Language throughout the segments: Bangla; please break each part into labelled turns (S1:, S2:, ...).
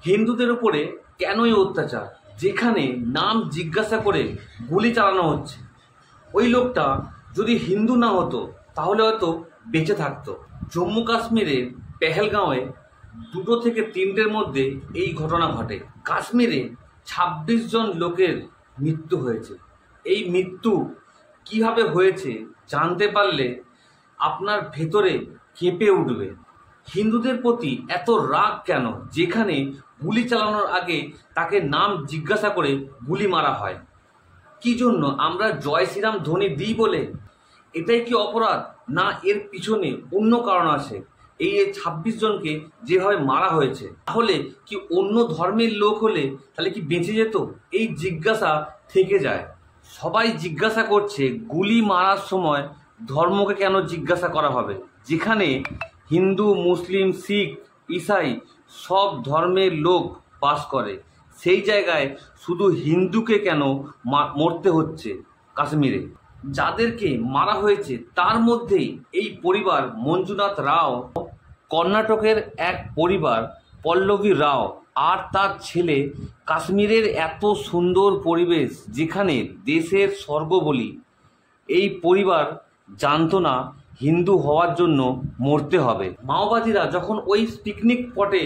S1: হিন্দুদের উপরে কেনই অত্যাচার, যেখানে নাম জিজ্ঞাসা করে গুলি চালানো হচ্ছে। ওই লোকটা যদি হিন্দু না হতো তাহলে হয়তো বেঁচে থাকতো। জম্মু কাশ্মীরের পেহেলগাঁওয়ে 2 থেকে 3টের মধ্যে এই ঘটনা ঘটে। কাশ্মীরে 26 জন লোকের মৃত্যু হয়েছে। এই মৃত্যু কিভাবে হয়েছে জানতে পারলে আপনার ভেতরে কেঁপে উঠবে। হিন্দুদের প্রতি এত রাগ কেন, যেখানে গুলি চালানোর আগে তাকে নাম জিজ্ঞাসা করে গুলি মারা হয়? কি জন্য? আমরা জয় শ্রীরাম ধ্বনি দিই বলে? এটাই কি অপরাধ, না এর পিছনে অন্য কারণ আছে? এই 26 জনকে যেভাবে মারা হয়েছে, তাহলে কি অন্য ধর্মের লোক হলে তাহলে কি বেঁচে যেত? এই জিজ্ঞাসা থেকে যায়। সবাই জিজ্ঞাসা করছে গুলি মারার সময় ধর্মকে কেন জিজ্ঞাসা করা হবে, যেখানে হিন্দু, মুসলিম, শিখ, ইসাই সব ধর্মের লোক বাস করে। সেই জায়গায় শুধু হিন্দুকে কেন মরতে হচ্ছে কাশ্মীরে? যাদেরকে মারা হয়েছে তার মধ্যেই এই পরিবার মঞ্জুনাথ রাও, কর্ণাটকের এক পরিবার পল্লবী রাও আর তার ছেলে। কাশ্মীরের এত সুন্দর পরিবেশ, যেখানে দেশের স্বর্গ বলি, এই পরিবার জানতো না হিন্দু হওয়ার জন্য মরতে হবে। মাওবাদীরা যখন ওই পিকনিক স্পটে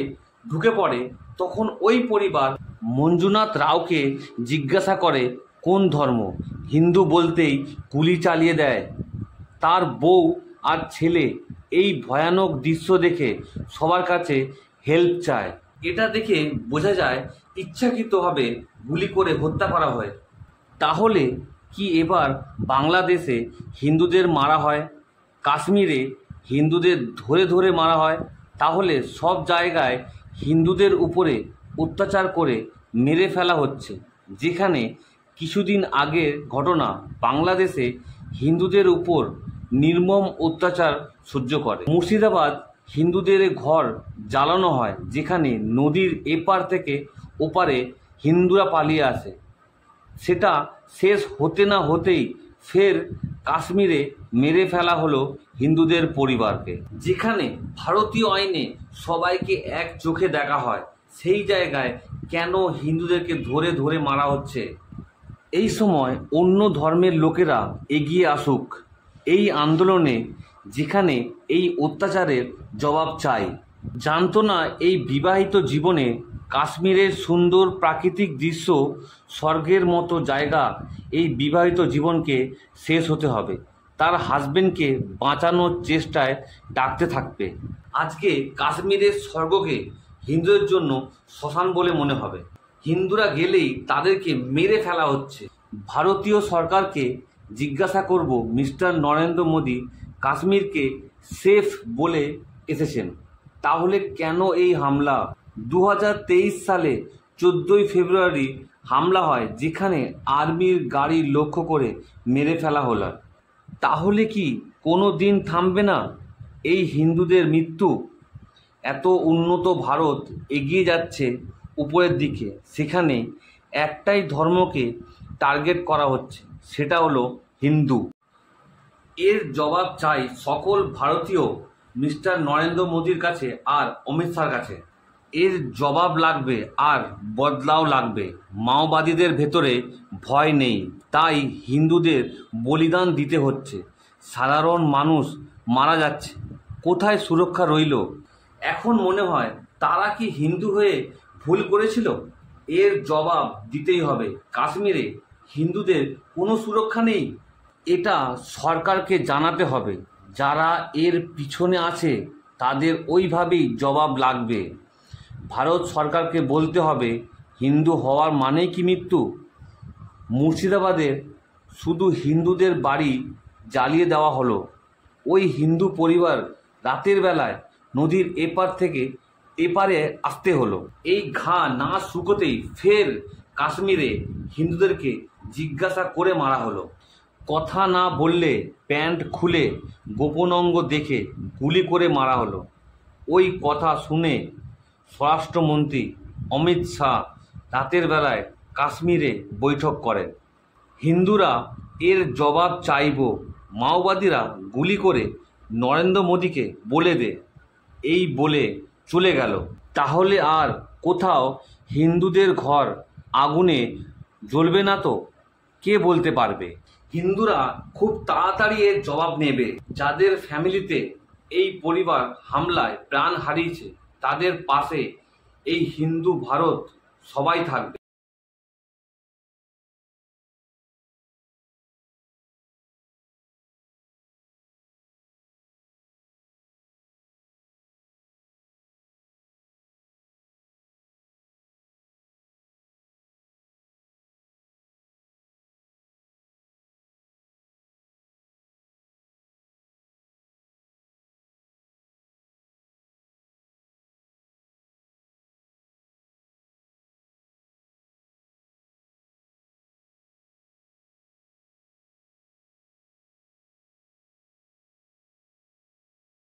S1: ঢুকে পড়ে, তখন ওই পরিবার মঞ্জুনাথ রাওকে জিজ্ঞাসা করে কোন ধর্ম। হিন্দু বলতেই গুলি চালিয়ে দেয়। তার বউ আর ছেলে এই ভয়ানক দৃশ্য দেখে সবার কাছে হেল্প চায়। এটা দেখে বোঝা যায় ইচ্ছাকৃতভাবে গুলি করে হত্যা করা হয়। তাহলে কি এবার বাংলাদেশে হিন্দুদের মারা হয়, কাশ্মীরে হিন্দুদের ধরে ধরে মারা হয়? তাহলে সব জায়গায় হিন্দুদের উপরে অত্যাচার করে মেরে ফেলা হচ্ছে। যেখানে কিছুদিন আগের ঘটনা, বাংলাদেশে হিন্দুদের উপর নির্মম অত্যাচার সহ্য করে। মুর্শিদাবাদ হিন্দুদের ঘর জ্বালানো হয়, যেখানে নদীর এপার থেকে ওপারে হিন্দুরা পালিয়ে আসে। সেটা শেষ হতে না হতেই ফের কাশ্মীরে মেরে ফেলা হলো হিন্দুদের পরিবারকে। যেখানে ভারতীয় আইনে সবাইকে এক চোখে দেখা হয়, সেই জায়গায় কেন হিন্দুদেরকে ধরে ধরে মারা হচ্ছে? এই সময় অন্য ধর্মের লোকেরা এগিয়ে আসুক এই আন্দোলনে, যেখানে এই অত্যাচারের জবাব চাই। জানতো না এই বিবাহিত জীবনে কাশ্মীরের সুন্দর প্রাকৃতিক দৃশ্য, স্বর্গের মতো জায়গা, এই বিবাহিত জীবনকে শেষ হতে হবে। তার হাজবেন্ডকে বাঁচানোর চেষ্টায় ডাকতে থাকবে। আজকে কাশ্মীরের স্বর্গকে হিন্দুদের জন্য শ্মশান বলে মনে হবে। হিন্দুরা গেলেই তাদেরকে মেরে ফেলা হচ্ছে। ভারতীয় সরকারকে জিজ্ঞাসা করব, মিস্টার নরেন্দ্র মোদী কাশ্মীরকে সেফ বলে এসেছেন, তাহলে কেন এই হামলা? 2023 সালে 14ই ফেব্রুয়ারি হামলা হয়, যেখানে আর্মির গাড়ি লক্ষ্য করে মেরে ফেলা হলো। তাহলে কি কোনো দিন থামবে না এই হিন্দুদের মৃত্যু? এত উন্নত ভারত এগিয়ে যাচ্ছে উপরের দিকে, সেখানে একটাই ধর্মকে টার্গেট করা হচ্ছে, সেটা হলো হিন্দু। এর জবাব চাই সকল ভারতীয় মিস্টার নরেন্দ্র মোদীর কাছে আর অমিত শাহর কাছে। এর জবাব লাগবে আর বদলাও লাগবে। মাওবাদীদের ভেতরে ভয় নেই, তাই হিন্দুদের বলিদান দিতে হচ্ছে। সাধারণ মানুষ মারা যাচ্ছে, কোথায় সুরক্ষা রইল? এখন মনে হয় তারা কি হিন্দু হয়ে ভুল করেছিল? এর জবাব দিতেই হবে। কাশ্মীরে হিন্দুদের কোনো সুরক্ষা নেই, এটা সরকারকে জানাতে হবে। যারা এর পিছনে আছে তাদের ওইভাবেই জবাব লাগবে। ভারত সরকারকে বলতে হবে হিন্দু হওয়ার মানেই কি মৃত্যু? মুর্শিদাবাদের শুধু হিন্দুদের বাড়ি জ্বালিয়ে দেওয়া হলো। ওই হিন্দু পরিবার রাতের বেলায় নদীর এপার থেকে এপারে আসতে হলো। এই ঘা না শুকোতেই ফের কাশ্মীরে হিন্দুদেরকে জিজ্ঞাসা করে মারা হলো। কথা না বললে প্যান্ট খুলে গোপন অঙ্গ দেখে গুলি করে মারা হলো। ওই কথা শুনে স্বরাষ্ট্রমন্ত্রী অমিত শাহ রাতের বেলায় কাশ্মীরে বৈঠক করেন। হিন্দুরা এর জবাব চাইব। মাওবাদীরা গুলি করে নরেন্দ্র মোদীকে বলে দে, এই বলে চলে গেল। তাহলে আর কোথাও হিন্দুদের ঘর আগুনে জ্বলবে না তো? কে বলতে পারবে? হিন্দুরা খুব তাড়াতাড়ি এর জবাব নেবে। যাদের ফ্যামিলিতে এই পরিবার হামলায় প্রাণ হারিয়েছে তাদের পাশে এই হিন্দু ভারত সবাই থাকবে।